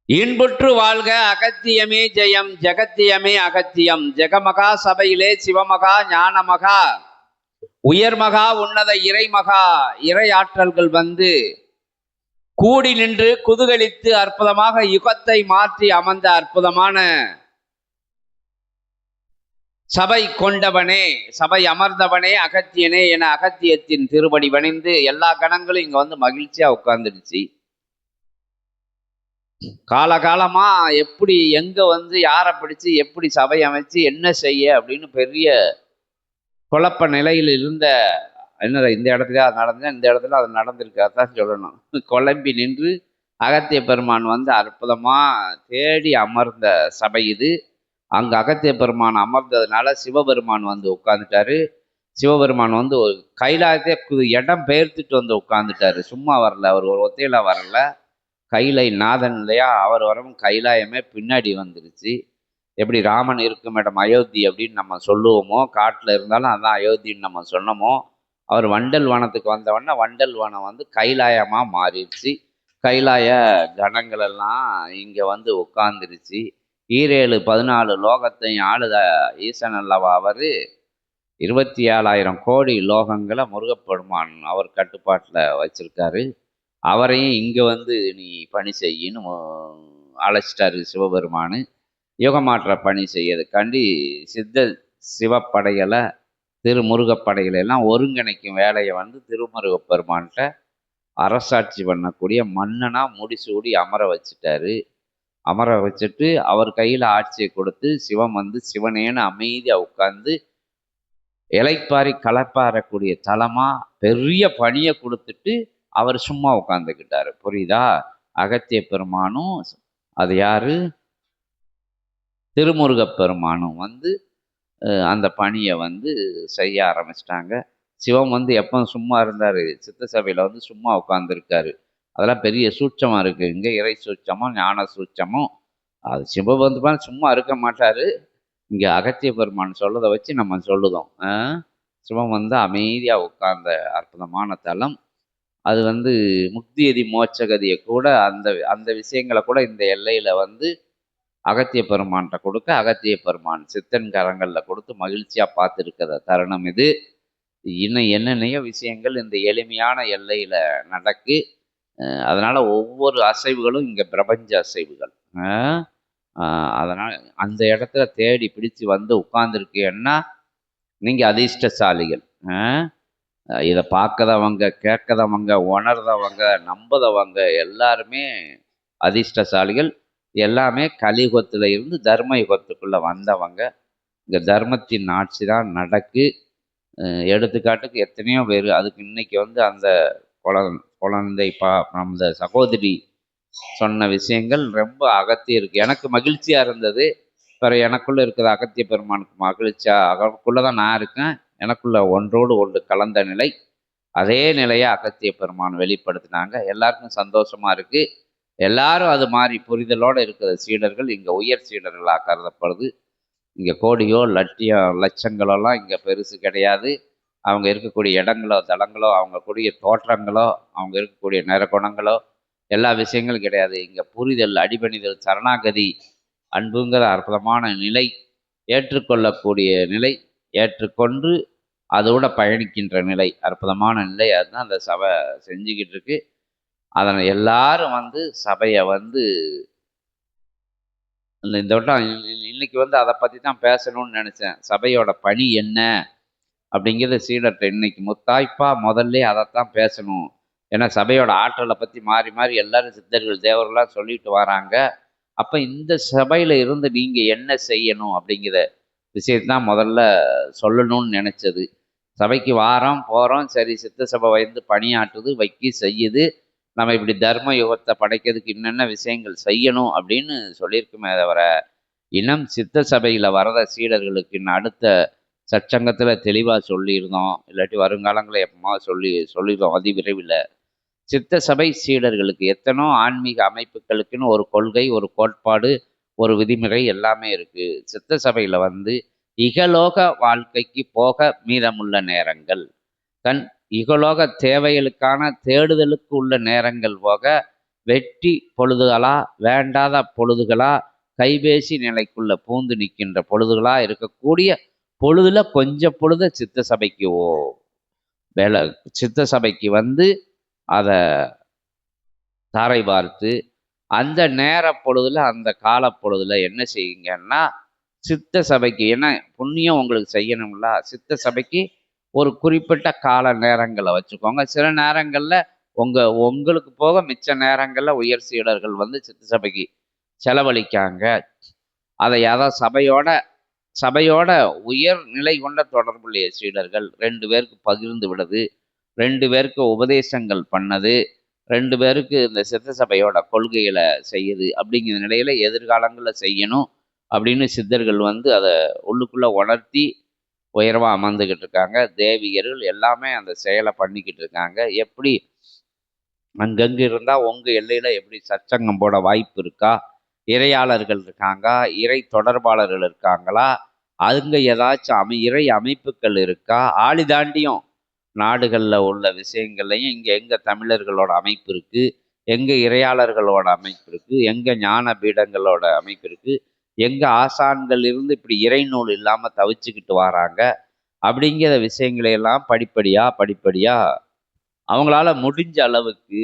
இன்புற்று வாழ்க அகத்தியமே ஜெயம் ஜெகத்தியமே அகத்தியம். ஜெகமகா சபையிலே சிவமகா ஞானமகா உயர்மகா உன்னத இறைமகா இறை ஆற்றல்கள் வந்து கூடி நின்று குதுகலித்து அற்புதமாக யுகத்தை மாற்றி அமர்ந்த அற்புதமான சபை கொண்டவனே, சபை அமர்ந்தவனே, அகத்தியனே என அகத்தியத்தின் திருப்படி பணிந்து எல்லா கணங்களும் இங்க வந்து மகிழ்ச்சியா உட்கார்ந்துடுச்சு. காலகாலமா எப்படி எங்க வந்து யாரை பிடிச்சு எப்படி சபை அமைச்சு என்ன செய்ய அப்படின்னு பெரிய குழப்ப நிலையில் இருந்த என்ன இந்த இடத்துல அது நடந்தா இந்த இடத்துல அது நடந்திருக்கு, அதான் சொல்லணும். குழம்பி நின்று அகத்திய பெருமான் வந்து அற்புதமா தேடி அமர்ந்த சபை இது. அங்க அகத்திய பெருமான் அமர்ந்ததுனால சிவபெருமான் வந்து உட்கார்ந்துட்டாரு. சிவபெருமான் வந்து ஒரு கைலாயத்தை இடம் பெயர்த்துட்டு வந்து உட்கார்ந்துட்டாரு. சும்மா வரல, அவர் ஒரு ஒத்தையில வரல. கைலை நாதன் இல்லையா, அவர் வரவும் கைலாயமே பின்னாடி வந்துருச்சு. எப்படி ராமன் இருக்கும் இடம் அயோத்தி அப்படின்னு நம்ம சொல்லுவோமோ, காட்டில் இருந்தாலும் அதான் அயோத்தின்னு நம்ம சொன்னோமோ, அவர் வண்டல் வனத்துக்கு வந்தவொடனே வண்டல் வனம் வந்து கைலாயமாக மாறிடுச்சு. கைலாய கணங்கள் எல்லாம் இங்கே வந்து உட்கார்ந்துருச்சு. 14 லோகத்தையும் ஆளுத ஈசன் அல்லவா அவர். 27,000 கோடி லோகங்களை முருகப்பெருமான் அவர் கட்டுப்பாட்டில் வச்சிருக்காரு. அவரையும் இங்கே வந்து நீ பணி செய்யின்னு அழைச்சிட்டாரு சிவபெருமானு. யுகமாற்ற பணி செய்யறதுக்காண்டி சித்த சிவப்படைகளை திருமுருகப்படைகளை எல்லாம் ஒருங்கிணைக்கும் வேலையை வந்து திருமுருகப்பெருமான்கிட்ட அரசாட்சி பண்ணக்கூடிய மன்னனாக முடிசூடி அமர வச்சுட்டாரு. அமர வச்சுட்டு அவர் கையில் ஆட்சியை கொடுத்து சிவம் வந்து சிவனேன்னு அமைதியாக உட்கார்ந்து இலைப்பாரி கலப்பாறக்கூடிய தலமாக பெரிய பணியை கொடுத்துட்டு அவர் சும்மா உட்காந்துக்கிட்டாரு. புரியுதா? அகத்திய பெருமானும் அது யாரு, திருமுருகப்பெருமானும் வந்து அந்த பணியை வந்து செய்ய ஆரம்பிச்சிட்டாங்க. சிவம் வந்து எப்போ சும்மா இருந்தார், சித்த சபையில் வந்து சும்மா உட்காந்துருக்காரு. அதெல்லாம் பெரிய சூட்சமாக இருக்குது. இங்கே இறை சூட்சமும் ஞான சூட்சமும். அது சிவபெருமான் சும்மா இருக்க மாட்டார். இங்கே அகத்திய பெருமான் சொல்லதை வச்சு நம்ம சொல்லுதோம். சிவம் வந்து அமைதியாக உட்கார்ந்த அற்புதமான தலம் அது. வந்து முக்தியதி மோட்சகதியை கூட அந்த அந்த விஷயங்களை கூட இந்த எல்லையில் வந்து அகத்திய பெருமான்கிட்ட கொடுக்க அகத்திய பெருமான் சித்தன் கரங்களில் கொடுத்து மகிழ்ச்சியாக பார்த்துருக்கிற தருணம் இது. இன்னும் என்னென்னையோ விஷயங்கள் இந்த எளிமையான எல்லையில் நடக்கு. அதனால் ஒவ்வொரு அசைவுகளும் இங்கே பிரபஞ்ச அசைவுகள். அதனால் அந்த இடத்துல தேடி பிடிச்சு வந்து உட்கார்ந்துருக்கீங்கன்னா நீங்கள் அதிர்ஷ்டசாலிகள். இதை பார்க்கறவங்க, கேட்கறவங்க, உணர்றவங்க, நம்புறவங்க எல்லாருமே அதிர்ஷ்டசாலிகள். எல்லாமே கலியுகத்தில் இருந்து தர்ம யுகத்துக்குள்ளே வந்தவங்க. இங்கே தர்மத்தின் ஆட்சி தான் நடக்கு. எடுத்துக்காட்டுக்கு எத்தனையோ பேர் அதுக்கு இன்னைக்கு வந்து அந்த குழந்தை அந்த சகோதரி சொன்ன விஷயங்கள் ரொம்ப அகத்தியம் இருக்குது. எனக்கு மகிழ்ச்சியாக இருந்தது. பிற எனக்குள்ளே இருக்கிற அகத்திய பெருமானுக்கு மகிழ்ச்சியாக அவருக்குள்ளே தான் நான் இருக்கேன். எனக்குள்ள ஒன்றோடு ஒன்று கலந்த நிலை, அதே நிலையை அகத்திய பெருமான் வெளிப்படுத்தினாங்க. எல்லாருக்கும் சந்தோஷமாக இருக்குது. எல்லாரும் அது மாதிரி புரிதலோடு இருக்கிற சீடர்கள் இங்கே உயர் சீடர்களாக கருதப்படுது. இங்கே கோடியோ லட்சங்களோலாம் இங்கே பெருசு கிடையாது. அவங்க இருக்கக்கூடிய இடங்களோ தளங்களோ அவங்க கூடிய தோற்றங்களோ அவங்க இருக்கக்கூடிய நிறகுணங்களோ எல்லா விஷயங்களும் கிடையாது. இங்கே புரிதல், அடிபணிதல், சரணாகதி, அன்புங்கிற அற்புதமான நிலை, ஏற்றுக்கொள்ளக்கூடிய நிலை, ஏற்றுக்கொண்டு அதோட பயணிக்கின்ற நிலை, அற்புதமான நிலை. அதுதான் அந்த சபை செஞ்சுக்கிட்டு இருக்கு. அதனை எல்லாரும் வந்து சபையை வந்து இந்த வட்டம் இன்னைக்கு வந்து அதை பற்றி தான் பேசணும்னு நினச்சேன். சபையோட பணி என்ன அப்படிங்கிறத சீடர்கிட்ட இன்னைக்கு முத்தாய்ப்பா முதல்ல அதைத்தான் பேசணும். ஏன்னா சபையோட ஆற்றலை பற்றி மாறி மாறி எல்லாரும் சித்தர்கள் தேவர்களாக சொல்லிட்டு வராங்க. அப்போ இந்த சபையில் இருந்து நீங்கள் என்ன செய்யணும் அப்படிங்கிற விஷயத்தான் முதல்ல சொல்லணும்னு நினச்சது. சபைக்கு வாரம் போகிறோம், சரி சித்த சபை வந்து பணியாற்றுது, வைக்கி செய்யுது. நம்ம இப்படி தர்ம யுகத்தை படைக்கிறதுக்கு என்னென்ன விஷயங்கள் செய்யணும் அப்படின்னு சொல்லியிருக்குமே தவிர, இன்னும் சித்த சபையில் வரத சீடர்களுக்கு இன்னும் அடுத்த சச்சங்கத்தில் தெளிவாக சொல்லியிருந்தோம். இல்லாட்டி வருங்காலங்களில் எப்போமா சொல்லியிருந்தோம் அதிவிரைவில். சித்த சபை சீடர்களுக்கு எத்தனோ ஆன்மீக அமைப்புகளுக்குன்னு ஒரு கொள்கை, ஒரு கோட்பாடு, ஒரு விதிமுறை எல்லாமே இருக்குது. சித்த சபையில் வந்து இகலோக வாழ்க்கைக்கு போக மீதமுள்ள நேரங்கள், தன் இகலோக தேவைகளுக்கான தேடுதலுக்கு உள்ள நேரங்கள் போக வெட்டி பொழுதுகளா, வேண்டாத பொழுதுகளா, கைபேசி நிலைக்குள்ள பூந்து நிற்கின்ற பொழுதுகளா இருக்கக்கூடிய பொழுதுல கொஞ்சம் பொழுத சித்த சபைக்கு வேலை சித்த சபைக்கு வந்து அதை தாரை பார்த்து அந்த நேர பொழுதுல அந்த கால பொழுதுல என்ன செய்யுங்கன்னா, சித்த சபைக்கு என்ன புண்ணியம் உங்களுக்கு செய்யணும்ல, சித்த சபைக்கு ஒரு குறிப்பிட்ட கால நேரங்களை வச்சுக்கோங்க. சில நேரங்கள்ல உங்களுக்கு போக மிச்ச நேரங்கள்ல உயர் சீடர்கள் வந்து சித்த சபைக்கு செலவழிக்காங்க. அதை அதான் சபையோட உயர் நிலை கொண்ட தொடர்புடைய சீடர்கள் 2 பேருக்கு பகிர்ந்து விடுது, 2 பேருக்கு உபதேசங்கள் பண்ணது, 2 பேருக்கு இந்த சித்த சபையோட கொள்கைகளை செய்யுது. அப்படிங்கிற நிலையில எதிர்காலங்களில் செய்யணும் அப்படின்னு சித்தர்கள் வந்து அதை உள்ளுக்குள்ள உணர்த்தி உயர்வா அமர்ந்துகிட்டு இருக்காங்க. தேவியர்கள் எல்லாமே அந்த செயலை பண்ணிக்கிட்டு இருக்காங்க. எப்படி அங்கங்க இருந்தா உங்க எல்லையில எப்படி சச்சங்கம் போட வாய்ப்பு இருக்கா, இறையாளர்கள் இருக்காங்க, இறை தொடர்பாளர்கள் இருக்காங்களா, அங்க ஏதாச்சும் இறை அமைப்புகள் இருக்கா, ஆளி தாண்டியும் நாடுகளில் உள்ள விஷயங்கள்லையும் இங்கே எங்கே தமிழர்களோட அமைப்பு இருக்குது, எங்கே இறையாளர்களோட அமைப்பு இருக்குது, எங்கே ஞான பீடங்களோட அமைப்பு இருக்குது, எங்கே ஆசான்கள் இருந்து இப்படி இறைநூல் இல்லாமல் தவிச்சுக்கிட்டு வராங்க அப்படிங்கிற விஷயங்களையெல்லாம் படிப்படியாக அவங்களால முடிஞ்ச அளவுக்கு,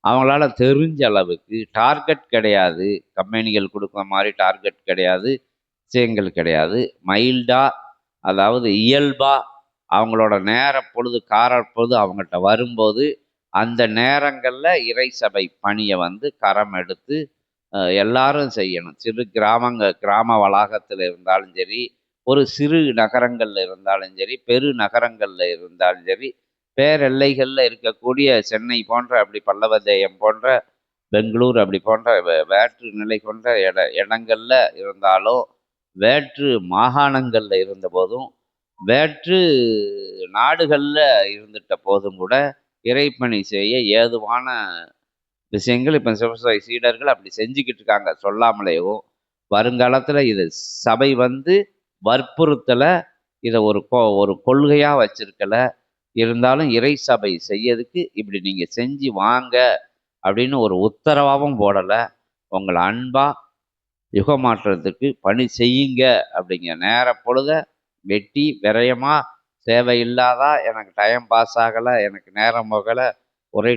அவங்களால தெரிஞ்ச அளவுக்கு, டார்கெட் கிடையாது, கம்பெனிகள் கொடுக்குற மாதிரி டார்கெட் கிடையாது, விஷயங்கள் கிடையாது, மைல்டாக அதாவது இயல்பாக அவங்களோட நேர பொழுது பொழுது அவங்கள்ட்ட வரும்போது அந்த நேரங்களில் இறை சபை பணியை வந்து கரம் எடுத்து எல்லாரும் செய்யணும். சிறு கிராம வளாகத்தில் இருந்தாலும் சரி, ஒரு சிறு நகரங்களில் இருந்தாலும் சரி, பெரு நகரங்களில் இருந்தாலும் சரி, பேரெல்லைகளில் இருக்கக்கூடிய சென்னை போன்ற அப்படி பல்லவதேயம் போன்ற பெங்களூர் அப்படி போன்ற வேற்று நிலை கொண்ட இடங்களில் இருந்தாலும், வேற்று மாகாணங்களில் இருந்த போதும், வேற்று நாடுகளில் இருந்துட்ட போதும் கூட இறைப்பணி செய்ய ஏதுவான விஷயங்கள் இப்போ சிவசபை சீடர்கள் அப்படி செஞ்சுக்கிட்டு இருக்காங்க. சொல்லாமலேயோ வருங்காலத்தில் இது சபை வந்து வற்புறுத்தலை, இதை ஒரு கொள்கையாக வச்சிருக்கல, இருந்தாலும் இறை சபை செய்யறதுக்கு இப்படி நீங்கள் செஞ்சு வாங்க அப்படின்னு ஒரு உத்தரவாகவும் போடலை. உங்களை அன்பாக யுக மாற்றத்துக்கு பணி செய்யுங்க அப்படிங்கிற நேர பொழுத வெட்டி விரயமாக தேவையில்லாதா, எனக்கு டைம் பாஸ் ஆகலை, எனக்கு நேரம் போகலை, ஒரே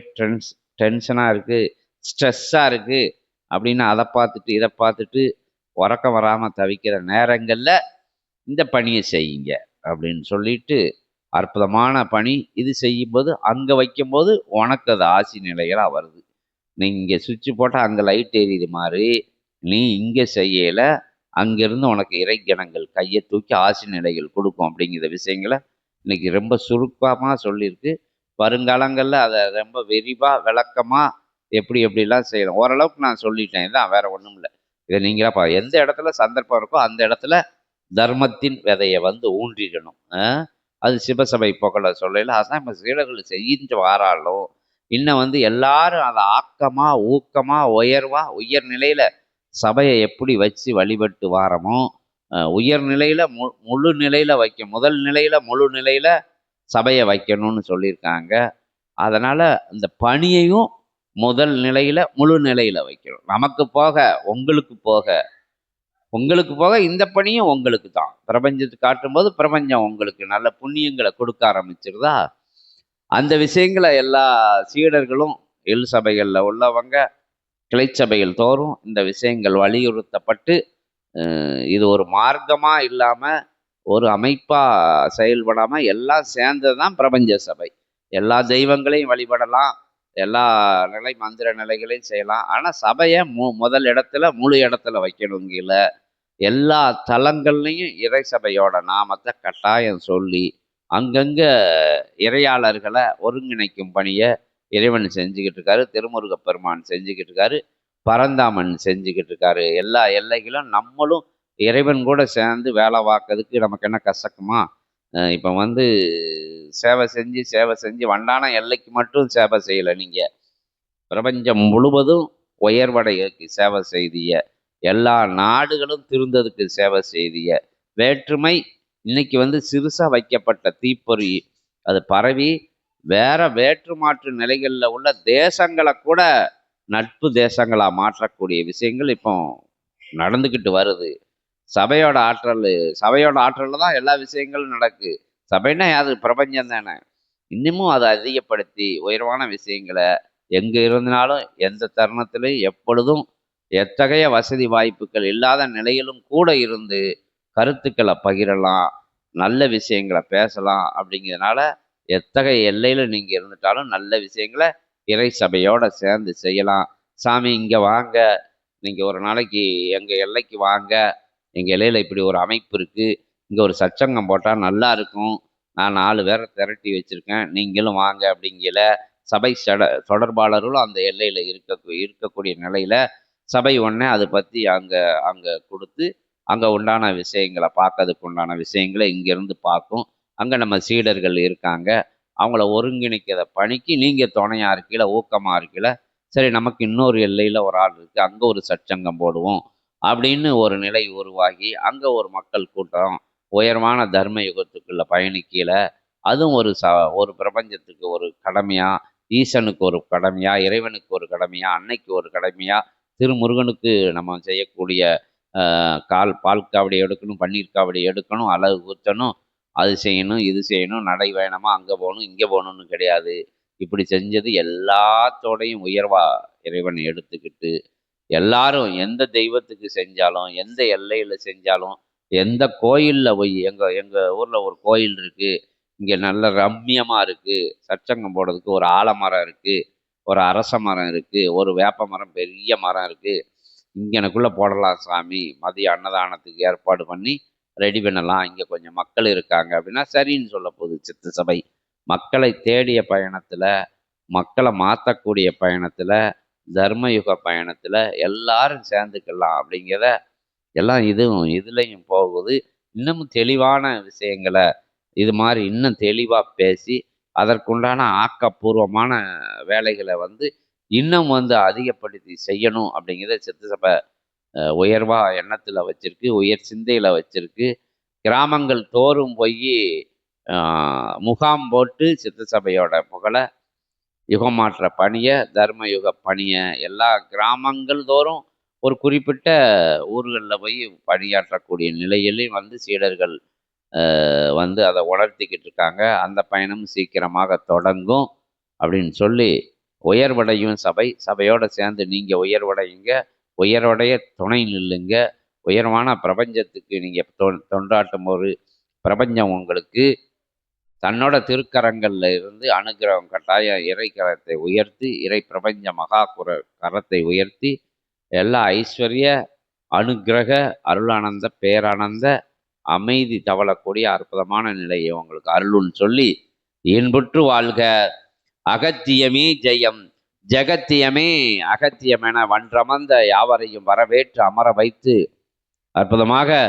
டென்ஷனாக இருக்குது, ஸ்ட்ரெஸ்ஸாக இருக்குது அப்படின்னு அதை பார்த்துட்டு இதை பார்த்துட்டு உறக்கம் வராமல் தவிக்கிற நேரங்களில் இந்த பணியை செய்யுங்க அப்படின்னு சொல்லிட்டு, அற்புதமான பணி இது செய்யும்போது அங்கே வைக்கும்போது உனக்கு அது ஆசி நிலைகளாக வருது. நீங்கள் சுவிட்சு போட்டால் அங்கே லைட் எரியுது மாதிரி நீ இங்கே செய்யலை, அங்கேருந்து உனக்கு இறைக்கணங்கள் கையை தூக்கி ஆசி நிலைகள் கொடுக்கும். அப்படிங்கிற விஷயங்களை இன்னைக்கு ரொம்ப சுருக்கமாக சொல்லியிருக்கு. வருங்காலங்களில் அதை ரொம்ப விரிவாக விளக்கமாக எப்படிலாம் செய்யலாம் ஓரளவுக்கு நான் சொல்லிட்டேன். இதான் வேற ஒன்றும் இல்லை. இதை நீங்களா எந்த இடத்துல சந்தர்ப்பம் இருக்கோ அந்த இடத்துல தர்மத்தின் விதையை வந்து ஊன்றிடணும். அது சிவசபை புகழ சொல்லல, அதான் இப்போ சீடர்கள் செஞ்சு வாராலும் இன்னும் வந்து எல்லாரும் அதை ஆக்கமாக ஊக்கமாக உயர் நிலையில் சபையை எப்படி வச்சு வழிபட்டு வாரமோ, உயர் நிலையில் முழு நிலையில் முதல் நிலையில் முழு நிலையில் சபையை வைக்கணும்னு சொல்லியிருக்காங்க. அதனால் இந்த பணியையும் முதல் நிலையில் முழு நிலையில் வைக்கணும். நமக்கு போக உங்களுக்கு போக இந்த பணியும் உங்களுக்கு தான். பிரபஞ்சத்துக்கு காட்டும்போது பிரபஞ்சம் உங்களுக்கு நல்ல புண்ணியங்களை கொடுக்க ஆரம்பிச்சிருதா, அந்த விஷயங்களை எல்லா சீடர்களும் எல் சபைகளில் உள்ளவங்க கிளை சபைகள் தோறும் இந்த விஷயங்கள் வலியுறுத்தப்பட்டு, இது ஒரு மார்க்கமாக இல்லாமல் ஒரு அமைப்பாக செயல்படாமல் எல்லாம் சேர்ந்தது தான் பிரபஞ்ச சபை. எல்லா தெய்வங்களையும் வழிபடலாம், எல்லா மந்திர நிலைகளையும் செய்யலாம். ஆனால் சபையை முதல் இடத்துல முழு இடத்துல வைக்கணுங்கில எல்லா தலங்கள்லையும் இறை சபையோட நாமத்தை கட்டாயம் சொல்லி அங்கங்கே இறையாளர்களை ஒருங்கிணைக்கும் பணியை இறைவன் செஞ்சுக்கிட்டு இருக்காரு. திருமுருக பெருமான் செஞ்சுக்கிட்டு இருக்காரு, பரந்தாமன் செஞ்சுக்கிட்டு இருக்காரு. எல்லா எல்லைகளும் நம்மளும் இறைவன் கூட சேர்ந்து வேலை பார்க்கறதுக்கு நமக்கு என்ன கசக்குமா? இப்போ வந்து சேவை செஞ்சு வண்டான எல்லைக்கு மட்டும் சேவை செய்யலை, நீங்கள் பிரபஞ்சம் முழுவதும் உயர்வடையக்கு சேவை செய்திய, எல்லா நாடுகளும் திருந்ததுக்கு சேவை செய்திய, வேற்றுமை இன்னைக்கு வந்து சிறுசாக வைக்கப்பட்ட தீப்பொறி அது பரவி வேற வேற்று மாற்று நிலைகளில் உள்ள தேசங்களை கூட நட்பு தேசங்களாக மாற்றக்கூடிய விஷயங்கள் இப்போ நடந்துக்கிட்டு வருது. சபையோட ஆற்றலில் தான் எல்லா விஷயங்களும் நடக்கு. சபைன்னா அது பிரபஞ்சம் தானே. இன்னமும் அதை அதிகப்படுத்தி உயர்வான விஷயங்களை எங்கே இருந்தாலும் எந்த தருணத்திலும் எப்பொழுதும் எத்தகைய வசதி வாய்ப்புகள் இல்லாத நிலையிலும் கூட இருந்து கருத்துக்களை பகிரலாம், நல்ல விஷயங்களை பேசலாம். அப்படிங்கிறதுனால எத்தகைய எல்லையில் நீங்கள் இருந்துட்டாலும் நல்ல விஷயங்களை இறை சபையோட சேர்ந்து செய்யலாம். சாமி இங்கே வாங்க, நீங்கள் ஒரு நாளைக்கு எங்கள் எல்லைக்கு வாங்க, எங்கள் எல்லையில் இப்படி ஒரு அமைப்பு இருக்குது, இங்கே ஒரு சச்சங்கம் போட்டால் நல்லா இருக்கும், நான் 4 பேரை திரட்டி வச்சுருக்கேன், நீங்களும் வாங்க அப்படிங்கிற சபை தொடர்பாளர்களும் அந்த எல்லையில் இருக்கக்கூடிய நிலையில் சபை ஒன்றே அதை பற்றி அங்கே அங்கே கொடுத்து அங்கே உண்டான விஷயங்களை பார்க்கறதுக்கு உண்டான விஷயங்களை இங்கேருந்து பார்க்கும். அங்கே நம்ம சீடர்கள் இருக்காங்க, அவங்கள ஒருங்கிணைக்கிற பணிக்கு நீங்கள் துணையாக இருக்கீங்கள, ஊக்கமாக இருக்கீங்கள, சரி நமக்கு இன்னொரு எல்லையில் ஒரு ஆள் இருக்குது, அங்கே ஒரு சச்சங்கம் போடுவோம் அப்படின்னு ஒரு நிலை உருவாகி அங்கே ஒரு மக்கள் கூட்டம் உயர்வான தர்ம யுகத்துக்குள்ள பயணிக்கல. அதுவும் ஒரு பிரபஞ்சத்துக்கு ஒரு கடமையா, ஈசனுக்கு ஒரு கடமையா, இறைவனுக்கு ஒரு கடமையா, அன்னைக்கு ஒரு கடமையா, திருமுருகனுக்கு நம்ம செய்யக்கூடிய பால் காவடி எடுக்கணும், பன்னீர் காவடி எடுக்கணும், அலகு குத்தணும், அது செய்யணும், இது செய்யணும், நடை வேணாமா, அங்கே போகணும், இங்கே போகணும்னு கிடையாது. இப்படி செஞ்சது எல்லாத்தோடையும் உயர்வா இறைவன் எடுத்துக்கிட்டு எல்லாரும் எந்த தெய்வத்துக்கு செஞ்சாலும், எந்த எல்லையில் செஞ்சாலும், எந்த கோயிலில் போய் எங்கள் ஊரில் ஒரு கோயில் இருக்குது, இங்கே நல்ல ரம்மியமாக இருக்குது, சச்சங்கம் போடுறதுக்கு ஒரு ஆலமரம் இருக்குது, ஒரு அரச மரம் இருக்குது, ஒரு வேப்ப மரம் பெரிய மரம் இருக்குது, இங்கனக்குள்ளே போடலாம் சாமி, மதிய அன்னதானத்துக்கு ஏற்பாடு பண்ணி ரெடி பண்ணலாம், இங்கே கொஞ்சம் மக்கள் இருக்காங்க அப்படின்னா சரின்னு சொல்ல போகுது சித்த சபை. மக்களை தேடிய பயணத்தில், மக்களை மாற்றக்கூடிய பயணத்தில், தர்மயுக பயணத்தில் எல்லாரும் சேர்ந்துக்கலாம் அப்படிங்கிறத எல்லாம் இதுலேயும் போகுது. இன்னமும் தெளிவான விஷயங்களை இது மாதிரி இன்னும் தெளிவாக பேசி அதற்குண்டான ஆக்கப்பூர்வமான வேலைகளை இன்னும் அதிகப்படுத்தி செய்யணும் அப்படிங்கிறத சித்த சபை உயர்வாக எண்ணத்தில் வச்சுருக்கு, உயர் சிந்தையில் வச்சுருக்கு. கிராமங்கள் தோறும் போய் முகாம் போட்டு சித்த சபையோட புகழை, யுகமாற்ற பணியை, தர்ம யுக பணியை எல்லா கிராமங்கள் தோறும் ஒரு குறிப்பிட்ட ஊர்களில் போய் பணியாற்றக்கூடிய நிலையிலையும் சீடர்கள் அதை உணர்த்திக்கிட்டு இருக்காங்க. அந்த பயணம் சீக்கிரமாக தொடங்கும் அப்படின்னு சொல்லி உயர்வடையும் சபையோடு சேர்ந்து நீங்கள் உயர்வடையுங்க, உயர்வடைய துணை நில்லுங்க. உயர்வான பிரபஞ்சத்துக்கு நீங்கள் தொண்டாட்டும் ஒரு பிரபஞ்சம் உங்களுக்கு தன்னோட திருக்கரங்களில் இருந்து அனுகிரகம் கட்டாயம் இறை கரத்தை உயர்த்தி, இறை பிரபஞ்ச கரத்தை உயர்த்தி எல்லா ஐஸ்வர்ய அனுகிரக அருளானந்த பேரானந்த அமைதி தவழக்கூடிய அற்புதமான நிலையை உங்களுக்கு அருளுன்னு சொல்லி இன்புற்று வாழ்க. அகத்தியமே ஜெயம், ஜெகத்தியமே அகத்தியம் என வன்றமர்ந்த யாவரையும் வரவேற்று அமர வைத்து அற்புதமாக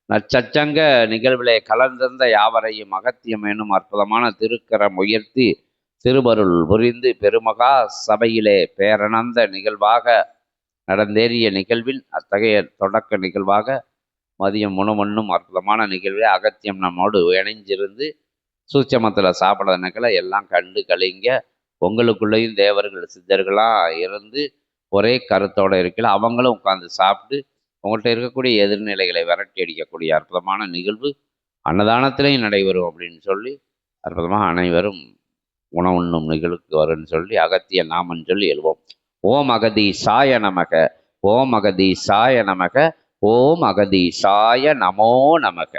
நச்சச்சங்க நிகழ்விலே கலந்திருந்த யாவரையும் அகத்தியம் எனும் அற்புதமான திருக்கரம் உயர்த்தி திருவருள் புரிந்து பெருமகா சபையிலே பேரணந்த நிகழ்வாக நடந்தேறிய நிகழ்வில் அத்தகைய தொடக்க நிகழ்வாக மதியம் உணவண்ணும் அற்புதமான நிகழ்வே அகத்தியம் நம்மோடு இணைஞ்சிருந்து சூட்சமத்தில் சாப்பிட்ற நிகழ எல்லாம் கண்டு கழிங்க. உங்களுக்குள்ளேயும் தேவர்கள் சித்தர்களாக இருந்து ஒரே கருத்தோடு இருக்கல அவங்களும் உட்காந்து சாப்பிட்டு உங்கள்கிட்ட இருக்கக்கூடிய எதிர்நிலைகளை விரட்டி அடிக்கக்கூடிய அற்புதமான நிகழ்வு அன்னதானத்திலையும் நடைபெறும் அப்படின்னு சொல்லி அற்புதமாக அனைவரும் உணவுண்ணும் நிகழ்வுக்கு வரும்னு சொல்லி அகத்திய நாமன்னு சொல்லி எழுவோம். ஓம் அகதீசாய நமக, ஓம் அகதீசாய நமக, ஓம் அகதீசாய நமோ நமக.